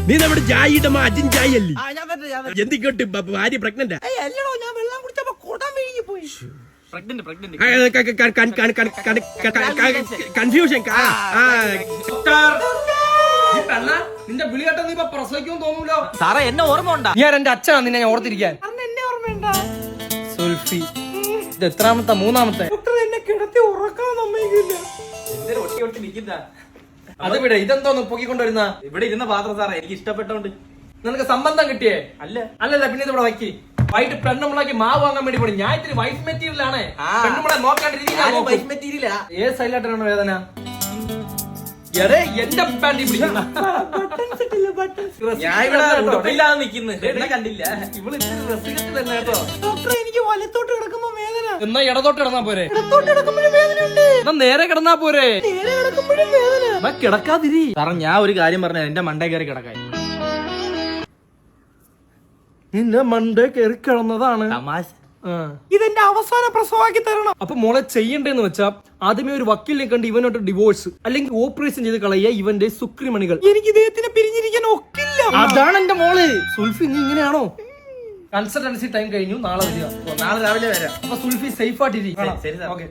നീ നമ്മുടെ ജായിയുടെ അജിൻ ജായി അല്ലേ? എന്തിക്കോട്ട് ഭാര്യ പ്രഗ്നന്റ്? കൺഫ്യൂഷൻ. നിന്റെ വിളി കേട്ട നീ പ്രസവിക്കും തോന്നൂലോ. സാറേ എന്നെ ഓർമ്മ ഉണ്ടാ? ഞാൻ എന്റെ അച്ഛനാ നിന്നെ ഞാൻ ഓർത്തിരിക്കാൻ. സുൽഫി ഇത് എത്രാമത്തെ? മൂന്നാമത്തെ. എന്നെ കിടത്തി ഉറക്കാൻ സമ്മതിക്കില്ല. അത് വിടെ. ഇതെന്തോന്ന് പൊക്കിക്കൊണ്ടുവരുന്ന? ഇവിടെ ഇരുന്ന പാത്രം സാറേ, എനിക്ക് ഇഷ്ടപ്പെട്ടോണ്ട്. നിനക്ക് സംബന്ധം കിട്ടിയേ? അല്ലല്ല, പിന്നെ ഇത് ഇവിടെ വയ്ക്കി. വൈകിട്ട് പെണ്ണുമ്പളാക്കി മാവ് വാങ്ങാൻ വേണ്ടി പോയി. ഞാൻ ഇത്തിരി വൈഫ് മെറ്റീരിയൽ ആണ്. പെണ്ണുമ്പളെ നോക്കാണ്ടിരിക്കുന്ന ഏത് സൈഡിലായിട്ടാണ് വേദന? എന്റെ പാൻറ്റി പിടിക്കുന്ന ഞാൻ ഇവിടെ ഇല്ലാതെ നിക്കുന്നു. കണ്ടില്ല ഇവള് റെസിഡന്റ് തന്നെ കേട്ടോ. എനിക്ക് വലത്തോട്ട് കിടക്കുമ്പോ വേദന, എന്നാ ഇടത്തോട്ട് കിടന്നാ പോരെ? ഇടത്തോട്ട് കിടക്കുമ്പോഴും വേദനയുണ്ട്, എന്നാ നേരെ കിടന്നാ പോരെ? നേരെ കിടക്കുമ്പോഴും വേദന. എന്നാ കിടക്കാതിരി. സാറേ ഞാൻ ഒരു കാര്യം പറഞ്ഞ എന്റെ മണ്ടേ കയറി കിടക്കാൻ. നിന്നെ മണ്ടേ കയറി കിടന്നതാണ്. തമാശ. ഇതെന്റെ അവസാന പ്രസവമാക്കി തരണം. അപ്പൊ മോളെ ചെയ്യണ്ടേന്ന് വെച്ചാ ആദ്യമേ ഒരു വക്കീലിനെ കണ്ട് ഇവനോട്ട് ഡിവോഴ്സ് അല്ലെങ്കിൽ ഓപ്പറേഷൻ ചെയ്ത് കളയുക ഇവന്റെ സുക്രിമണികൾ. എനിക്ക് ഇദ്ദേഹത്തിനെ പിരിഞ്ഞിരിക്കാൻ ഒക്കില്ല. അതാണ് എന്റെ മോള്. സുൽഫി നീ ഇങ്ങനെയാണോ? കൺസൾട്ടൻസി ടൈം കഴിഞ്ഞു, നാളെ വരിക. നാളെ രാവിലെ വരാം. അപ്പൊ സുൽഫി സേഫ് ആയിട്ടിരിക്കും. ശരി സാർ. ഓക്കെ.